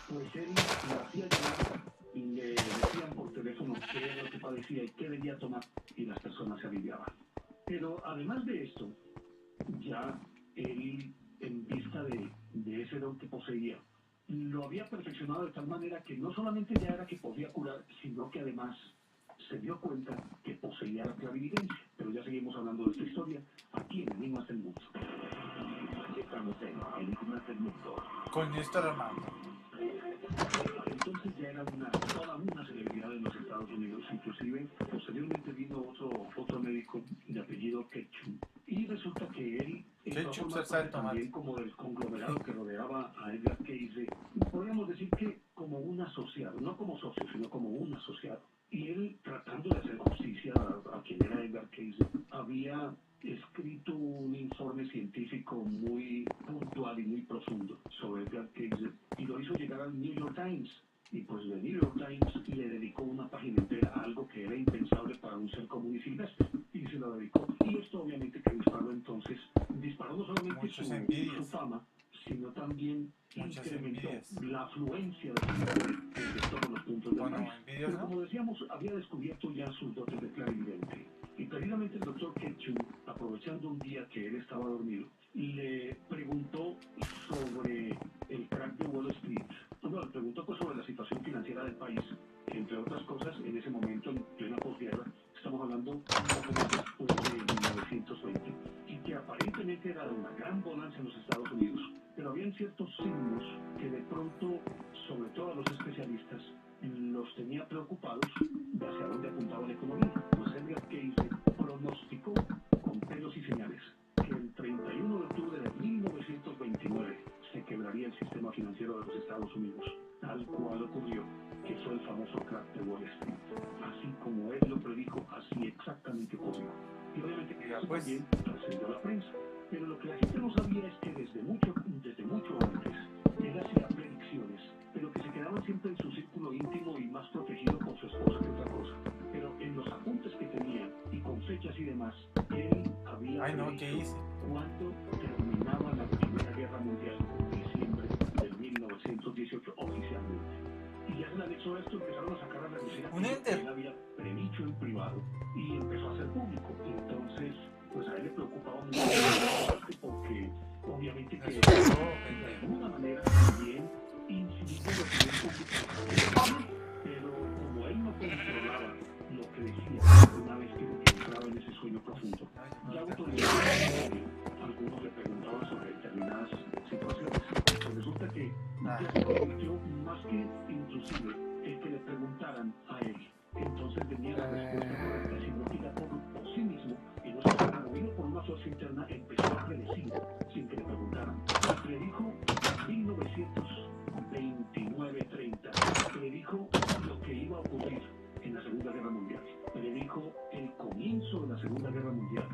Pues él la hacía llamar y le decían por teléfono qué era lo que padecía y qué debía tomar, y las personas se aliviaban. Pero además de esto, ya él, en vista de ese don que poseía, lo había perfeccionado de tal manera que no solamente ya era que podía curar, sino que además se dio cuenta que poseía la clarividencia. Pero ya seguimos hablando de esta historia aquí en Enigmas del Mundo. Estamos en Enigmas del Mundo con Néstor Armando. Entonces ya era toda una celebridad en los Estados Unidos. Inclusive posteriormente vino otro médico de apellido Ketchum, y resulta que él Ketchup, forma salsa de parte tomate. también como del conglomerado que rodeaba a Edgar Cayce. Podríamos decir que como un asociado, no como socio, sino como un asociado. Y él, tratando de hacer justicia a quien era Edgar Cayce, había escrito un informe científico muy puntual y muy profundo sobre Edgar Cayce, y lo hizo llegar al New York Times. Y pues el New York Times le dedicó una página entera a algo que era impensable para un ser común y silvestre, y se lo dedicó. Y esto obviamente que disparó no solamente Muchos su envidias. fama, sino también Muchas incrementó envidias. la afluencia de gente desde todos los puntos del Bueno, país. envidias, Pero ¿no? como decíamos, había descubierto ya sus dotes de clarividente. Y precisamente el doctor Ketchum, aprovechando un día que él estaba dormido, le preguntó sobre el crack de Wall Street. Bueno, le preguntó pues sobre la situación financiera del país, que entre otras cosas, en ese momento, en plena posguerra, estamos hablando un poco más después de 1920, y que aparentemente era de una gran bonanza en los Estados Unidos, pero habían ciertos signos que de pronto, sobre todo a los especialistas, los tenía preocupados de hacia dónde apuntaba la economía. Pues Edgar Cayce pronosticó con pelos y señales que el 31 de octubre de 1929 se quebraría el sistema financiero de los Estados Unidos, tal cual ocurrió, que fue el famoso crack de Wall Street. Así como él lo predijo, así exactamente ocurrió. Y obviamente que eso también trascendió la prensa. Pero lo que la gente no sabía es que desde mucho antes, él hacía predicciones, pero que se quedaban siempre en su círculo íntimo y más protegido por su esposa que otra cosa. Pero en los apuntes que tenía, y con fechas y demás, él había predicho cuándo terminaba la Primera Guerra Mundial, diciembre de 1918 oficialmente. Y ya se le anexó esto, empezaron a sacar a reducir aquello que él había predicho en privado y empezó a hacer público. Entonces, pues a él le preocupaba mucho porque obviamente que de alguna manera también incidió en la opinión pública, pero como él no controlaba lo que decía una vez que entraba en ese sueño profundo, ya autorizaba. Algunos le preguntaban sobre determinadas situaciones. Pues resulta que ya se convirtió más que inclusive el que le preguntaran a él. Entonces tenía la respuesta correcta, sino que ya por sí mismo, y no estaba movido por una fuerza interna, empezó a predecir sin que le preguntaran. Predijo 1929-30, predijo lo que iba a ocurrir en la Segunda Guerra Mundial, predijo el comienzo de la Segunda Guerra Mundial,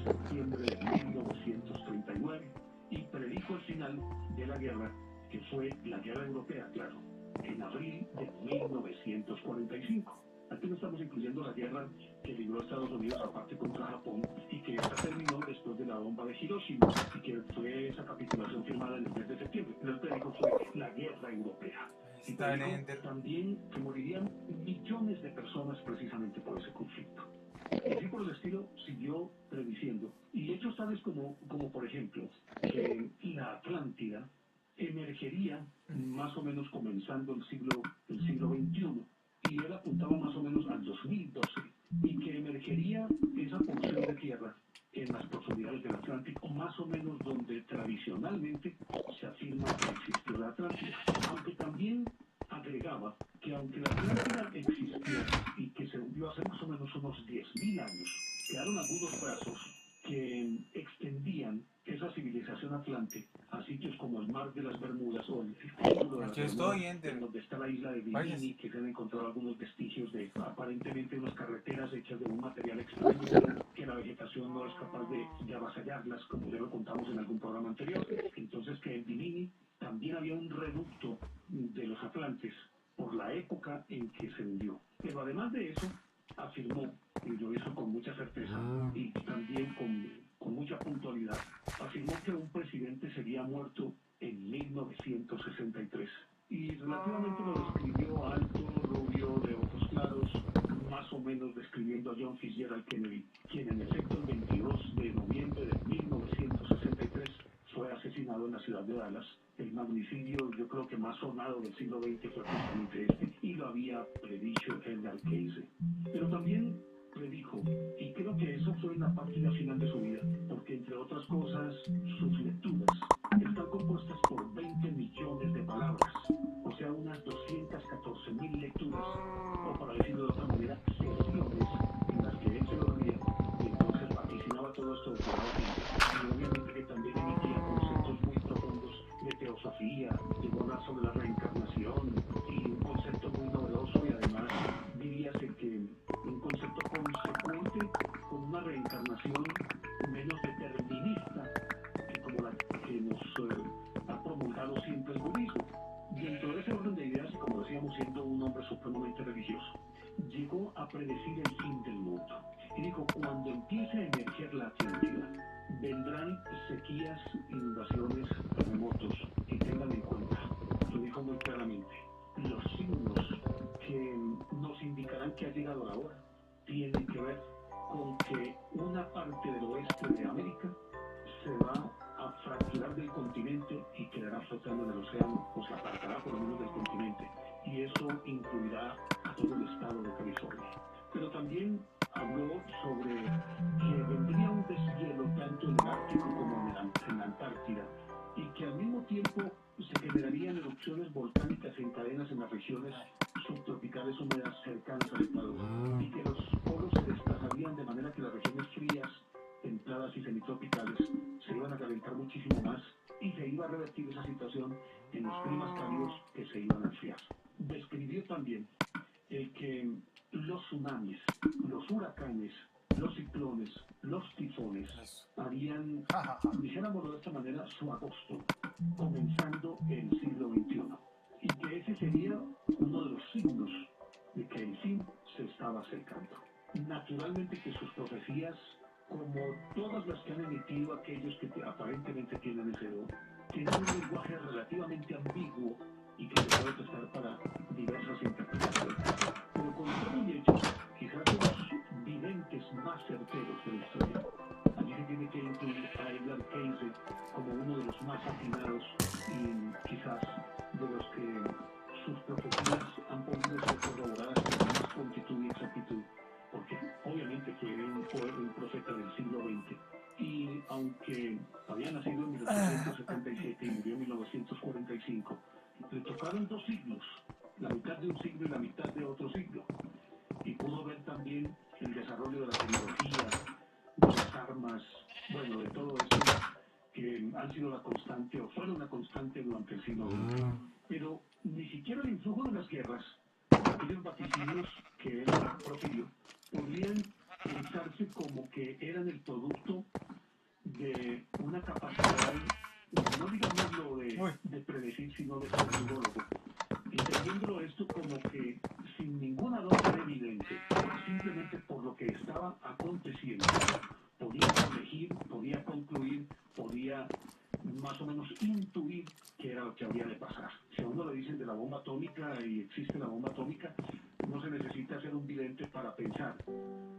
septiembre de 1939, y predijo el final de la guerra, que fue la Guerra Europea, claro, en abril de 1945. Aquí no estamos incluyendo la guerra que libró Estados Unidos aparte contra Japón y que esta terminó después de la bomba de Hiroshima y que fue esa capitulación firmada en el mes de septiembre. Pero el predijo fue la Guerra Europea. Y predijo también que morirían millones de personas precisamente por ese conflicto. Y así por el estilo siguió prediciendo. Y hechos tales como por ejemplo, que la Atlántida emergería más o menos comenzando el siglo XXI. Y él apuntaba más o menos al 2012. Y que emergería esa porción de tierra en las profundidades del Atlántico, más o menos donde tradicionalmente se afirma que existió la Atlántida. Aunque también agregaba que aunque la Atlántida existió y que se hundió hace más o menos unos 10.000 años, quedaron algunos brazos que extendían esa civilización atlante a sitios como el Mar de las Bermudas o el Triángulo de las Bermudas, en donde está la isla de Bimini, que se han encontrado algunos vestigios de aparentemente unas carreteras hechas de un material extraño que la vegetación no es capaz de avasallarlas, como ya lo contamos en algún programa anterior. Entonces que en Bimini también había un reducto de los atlantes por la época en que se hundió. Pero además de eso, afirmó, y lo hizo con mucha certeza y también con mucha puntualidad, afirmó que un presidente sería muerto en 1963. Y relativamente lo describió alto, rubio, de ojos claros, más o menos describiendo a John Fitzgerald Kennedy, quien en efecto el 22 de noviembre de 1963 fue asesinado en la ciudad de Dallas. El magnicidio, yo creo que más sonado del siglo XX fue justamente este, y lo había predicho Edgar Cayce. Pero también predijo, y creo que eso fue en la parte final de su vida, porque entre otras cosas, sus lecturas están compuestas por 20 millones de palabras, o sea, unas 214.000 lecturas, o para decirlo de otra manera, sesiones en las que él se dormía y entonces vaticinaba todo esto de y obviamente que también emitía conceptos muy profundos de teosofía, llegó a hablar sobre la reencarnación y un concepto muy novedoso y además diríase que un concepto consecuente con una reencarnación menos determinista que como la que nos ha promulgado siempre el budismo. Dentro de ese orden de ideas, y como decíamos, siendo un hombre supremamente religioso, llegó a predecir el fin del mundo. Y dijo, cuando empiece a emerger la Atlántida, vendrán sequías, inundaciones, terremotos, y tengan en cuenta, lo dijo muy claramente, los signos que nos indicarán que ha llegado la hora tienen que ver con que una parte del oeste de América se va a fracturar del continente y quedará flotando en el océano, o se apartará por lo menos del continente, y eso incluirá a todo el estado de California. Pero también habló sobre que vendría un deshielo tanto en el Ártico como en la Antártida, y que al mismo tiempo se generarían erupciones volcánicas en cadenas en las regiones subtropicales húmedas cercanas al Ecuador, y que los polos se desplazarían de manera que las regiones frías, templadas y semitropicales se iban a calentar muchísimo más, y se iba a revertir esa situación en los climas cálidos que se iban a enfriar. Describió también el que los tsunamis, los huracanes, los ciclones, los tifones harían, dijéramoslo de esta manera, su agosto, comenzando el siglo XXI. Y que ese sería uno de los signos de que el fin se estaba acercando. Naturalmente que sus profecías, como todas las que han emitido aquellos que aparentemente tienen ese don, tienen un lenguaje relativamente ambiguo y que se puede prestar para diversas interpretaciones. Pero con todo y ello, quizás de los videntes más certeros de la historia, allí se tiene que incluir a Edgar Cayce como uno de los más afinados y quizás de los que sus profecías han podido ser corroboradas con más prontitud y exactitud, porque obviamente fue un profeta del siglo XX. Y aunque había nacido en 1877 y murió en 1945, le tocaron dos siglos, la mitad de un siglo y la mitad de otro siglo. Y pudo ver también el desarrollo de la tecnología, de las armas, bueno, de todo esto que han sido la constante o fueron la constante durante el siglo XX. Pero ni siquiera el influjo de las guerras, aquellos vaticinios que él profirió, podrían pensarse como que eran el producto de una capacidad, no digámoslo de predecir, sino de ser neurólogo. Entendiéndolo esto como que sin ninguna dosis evidente, simplemente por lo que estaba aconteciendo, podía corregir, podía concluir, podía más o menos intuir qué era lo que había de pasar. Si a uno le dicen de la bomba atómica y existe la bomba atómica, no se necesita ser un vidente para pensar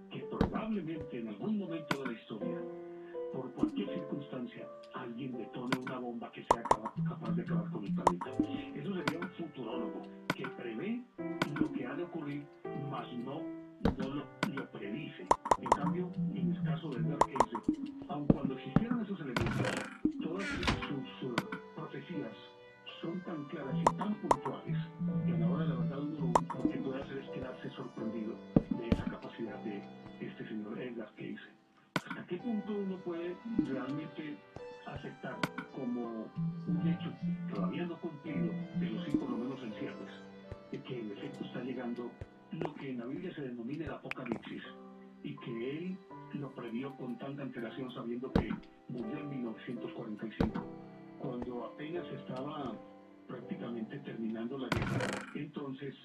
que probablemente en algún momento de la historia, por cualquier circunstancia, alguien detone una bomba que sea capaz de acabar con el planeta. Eso sería un futurólogo que prevé lo que ha de ocurrir, mas no lo predice. En cambio, en el caso de Edgar Cayce, aun cuando existieran esos elementos, todas sus profecías son tan claras y tan puntuales que a la hora de la verdad uno lo que puede hacer es quedarse sorprendido de esa capacidad de este señor Edgar Cayce. ¿Hasta qué punto uno puede realmente aceptar como un hecho todavía no cumplido, pero sí por lo menos en ciernes, de que en efecto está llegando lo que en la Biblia se denomina el Apocalipsis, y que él lo previó con tanta antelación sabiendo que murió en 1945, cuando apenas estaba prácticamente terminando la guerra? Entonces,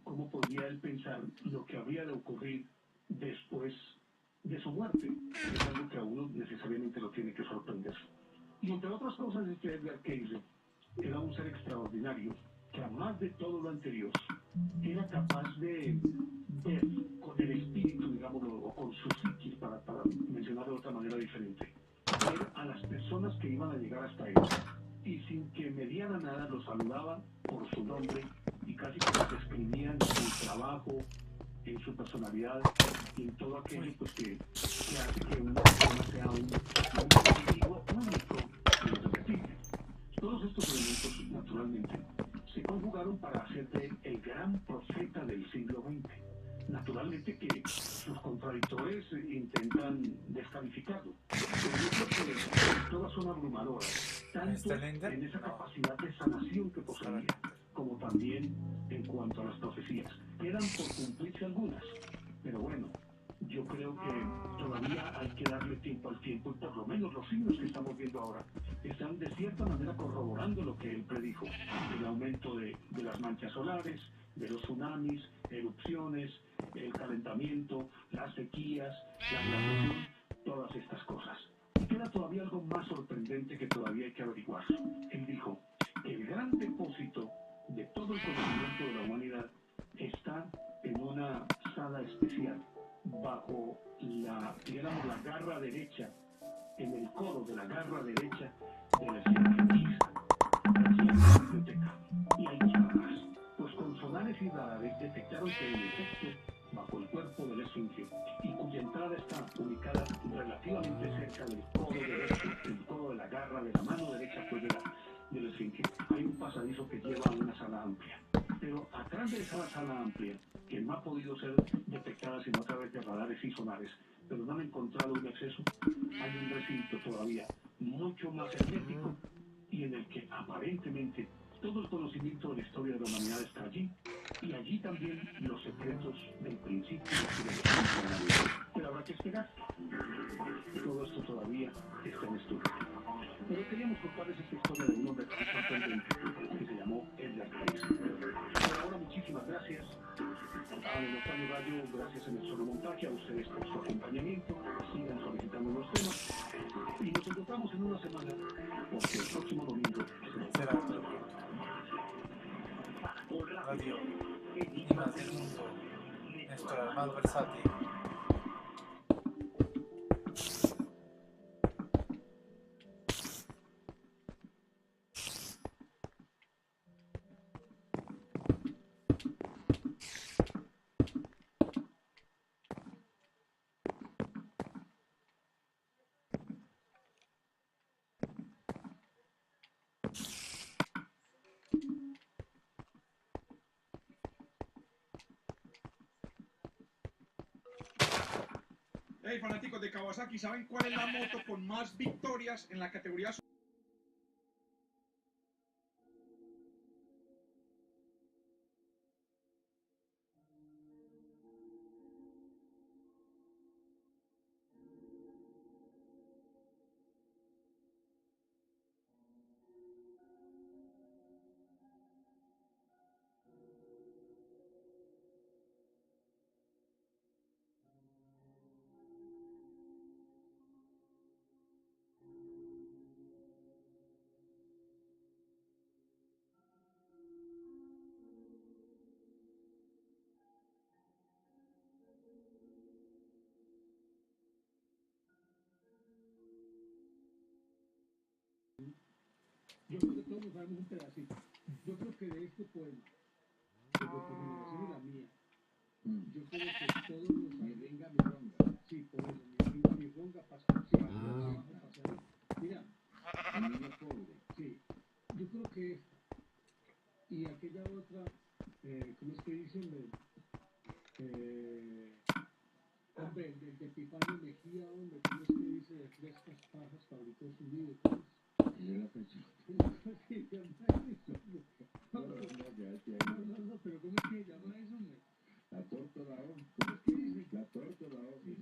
¿cómo podría él pensar lo que habría de ocurrir después de su muerte? Es algo que a uno necesariamente lo tiene que sorprender. Y entre otras cosas, este Edgar Cayce era un ser extraordinario que, además de todo lo anterior, era capaz de ver con el espíritu, digámoslo, o con su psiquis, para mencionarlo de otra manera diferente, ver a las personas que iban a llegar hasta él, y sin que mediara nada los saludaba por su nombre y casi que los describía en su trabajo, en su personalidad y en todo aquello pues, que hace que una persona sea un individuo único e irrepetible. Todos estos elementos, naturalmente, se conjugaron para hacer de él el gran profeta del siglo XX. Naturalmente que sus contradictores intentan descalificarlo, pero yo creo que todas son abrumadoras, tanto en esa capacidad de sanación que poseía, como también en cuanto a las profecías. Quedan por cumplirse algunas, pero bueno, yo creo que todavía hay que darle tiempo al tiempo, y por lo menos los signos que estamos viendo ahora están de cierta manera corroborando lo que él predijo: el aumento de las manchas solares, de los tsunamis, erupciones, el calentamiento, las sequías, la glaciación, todas estas cosas. Y queda todavía algo más sorprendente que todavía hay que averiguar. Él dijo que el gran depósito de todo el conocimiento de la humanidad está en una sala especial, bajo digamos, la garra derecha, en el codo de la garra derecha del científica. Allí hay una biblioteca y hay nada más. Pues con sonares y radares detectaron que en efecto, bajo el cuerpo del esfinge, y cuya entrada está ubicada relativamente cerca del codo derecho, el codo de la garra de la mano derecha pues del esfinge, hay un pasadizo que lleva a una sala amplia. Pero atrás de esa sala amplia, que no ha podido ser detectada sino a través de radares y sonares, pero no han encontrado un acceso, hay un recinto todavía mucho más hermético y en el que aparentemente todo el conocimiento de la historia de la humanidad está allí, y allí también los secretos del principio y del fin de la humanidad. Pero habrá que esperar. Todo esto todavía está en estudio. Pero queríamos contarles esta historia de un hombre tan sorprendente que se llamó Edgar Cayce. Por ahora, muchísimas gracias a don Octavio Gallo, gracias en el sonomontaje, a ustedes por su acompañamiento, sigan solicitando los temas y nos encontramos en una semana porque el próximo domingo será Radio y más del mundo, Néstor Armando Versátil. Hey, fanáticos de Kawasaki, ¿saben cuál es la moto con más victorias en la categoría? Yo creo que todos nos damos un pedacito. Yo creo que de este pueblo, de tu generación y la mía, yo creo que todos nos venga mi ronga. Sí, por eso, mi ronga pastorcita. Mira, el niño pobre. Sí, yo creo que esta. Y aquella otra, ¿cómo es que dicen? Hombre, el de Epifanio Mejía, hombre, ¿cómo es que dice? De frescas pajas fabricó su nido. Yo la fecha. No, pero ¿cómo es que llama eso, hombre? La tórtola, ¿cómo es que dice? La tórtola, sí,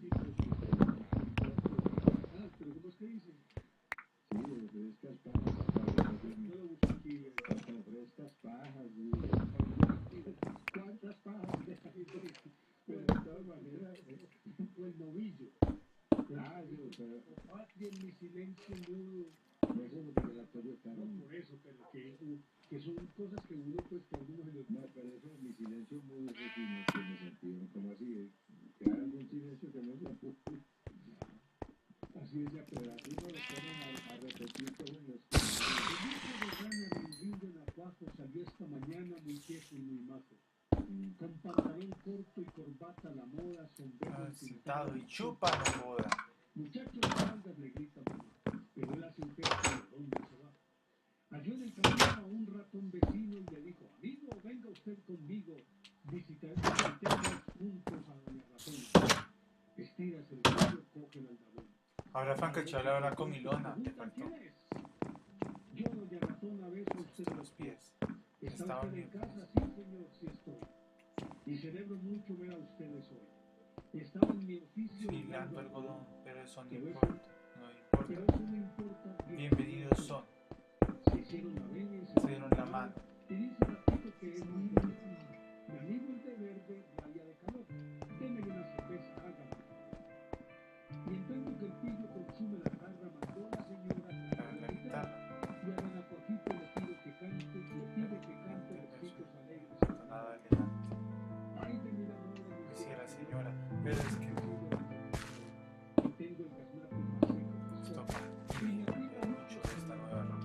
pero ¿cómo es que dice? Sí, de frescas pajas. Yo lo busco aquí. De frescas pajas. ¿Cuántas pajas de ahí? Pero de todas maneras, o el novillo. Claro, pero más bien mi silencio mudo. Por eso es relatorio, claro. No, por eso, pero que son cosas que uno, pues, que a uno se los... No, pero eso, mi silencio mudo, eso sí no tiene sentido. Como así, que hagan un silencio que no se apueste. Así es, ya, pero así no lo ponen a repetir todo en los... El grupo de Gana Rendindo en Acuajo salió esta mañana muy tieso y muy majo. Con pantalón corto y corbata a la moda, sombrero Sentado y chupa no joda. Muchachos de faldas le gritan mamá, pero él hace un gesto de dónde se va. Halló en el camino a un ratón vecino y le dijo, amigo, venga usted conmigo, visitemos juntos a doña Ratona. Estiras el cuello, coge el aldabón. Ahora Franco le habla con Milona, te faltó. ¿Quién es? Yo, doña Ratona, beso a usted Los pies. ¿Está Estaban usted en bien. casa? Sí, señor, sí estoy. Y celebro mucho ver a ustedes hoy. Estaba en mi oficio... Hilando algodón, pero eso no Pero importa. No Pero importa. eso no importa. Bienvenidos son. Se hicieron la venia y Se dieron la mano. Y dice Ratito que es muy bueno. Pero es que y tengo el gaznate más seco. esto para Y me cuida mucho. esta nueva ropa.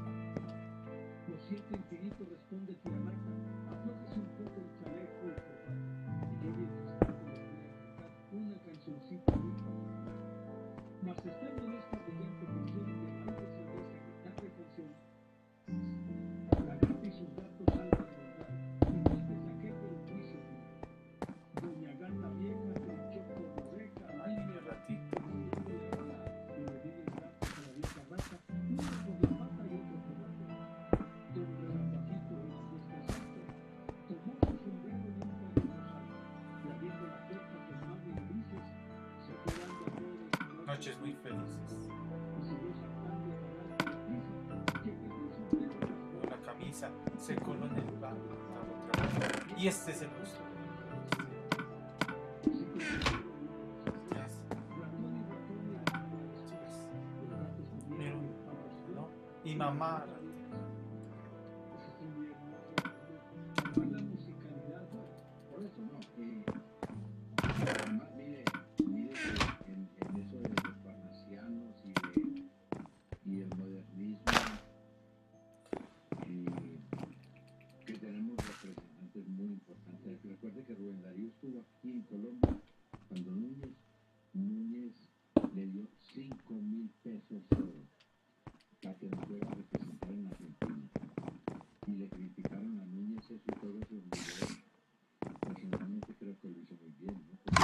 Lo siento infinito, responde Tianaka. Aflójese un poco el chaleco y corbata. Y yo mientras tanto les voy a cantar una cancioncita muy famosa. Mas estando en esta brillante función de bailes de esta guitarra canción, la gata y sus gatos salen a rondar, mientras me saqué por un juicio final. Doña Gata vieja tronchó por la oreja, Ay, niño ratito. pidiéndole hablar, y le di mis gatos a la vieja rata, uno por la pata y otro por la cola. Don Relajajito más despacito tomó su sombrero y un pañuelo salto, y abriendo la puerta con mami y brises, se fue dando a todos Noches muy felices. y siguió saltando y hablando de prisa, que dejó el sombrero Con la camisa se coló en el banco. Y este es el gusto. así que el sombrero Ya es. ratón y ratón y ratón y Sí, es. los gatos comieron y el pavo ¿No? sudó. Y mamá. Eso es muy hermoso. Además la musicalidad, Por eso no, además mire que en eso de los parnasianos y el modernismo, que tenemos representantes muy importantes. Recuerde que Rubén Darío estuvo aquí en Colombia cuando Núñez le dio 5.000 pesos solo para que nos fuera a representar en Argentina. Y le criticaron a Núñez eso y todo eso. Personalmente creo que lo hizo muy bien, ¿no? Porque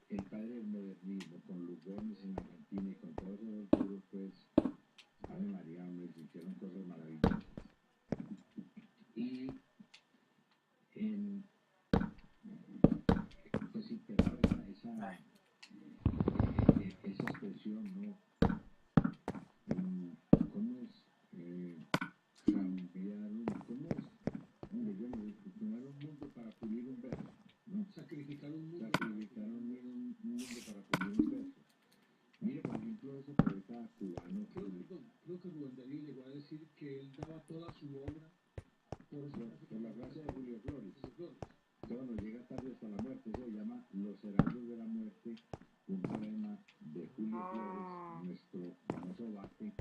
el padre del modernismo, con Lugones en Argentina y con todos esos duros, pues, Ave María, hombre, se hicieron cosas maravillosas. Y pues superar esa expresión, ¿no? ¿Cómo es? ¿Cómo es? Hombre, yo no sé, tomar un mundo para pulir un verso, ¿no? sacrificar un mundo. Sacrificar un mundo para pulir un verso. Mire, por ejemplo, ese poeta cubano, Creo que Rubén Darío llegó a decir que él daba toda su obra por la frase de Julio Flores, por Flores. todo nos llega tarde hasta la muerte, eso se llama Los Heraldos de la Muerte, un poema de Julio Flores, nuestro famoso Baque,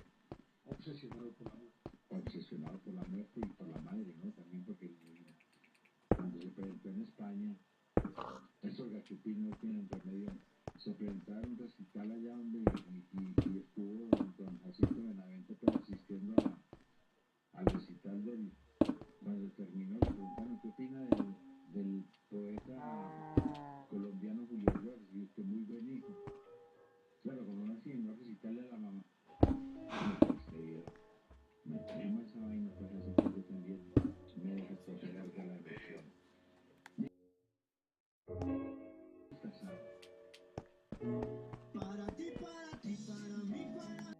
Obsesionado por la muerte. obsesionado por la muerte y por la madre, ¿no? También porque cuando se presentó en España, estos gachupinos no tienen remedio, se presentaron un recital allá donde y estuvo don Jacinto Benavente pues, asistiendo al recital cuando terminó le preguntaron qué opina del poeta colombiano Julio Flores y usted muy buen hijo. Claro, como no hacía, no recitarle a la mamá. Me trema esa vaina, pues hace que yo también me deje poseer de la emoción. Casado. Para ti, para mí, para...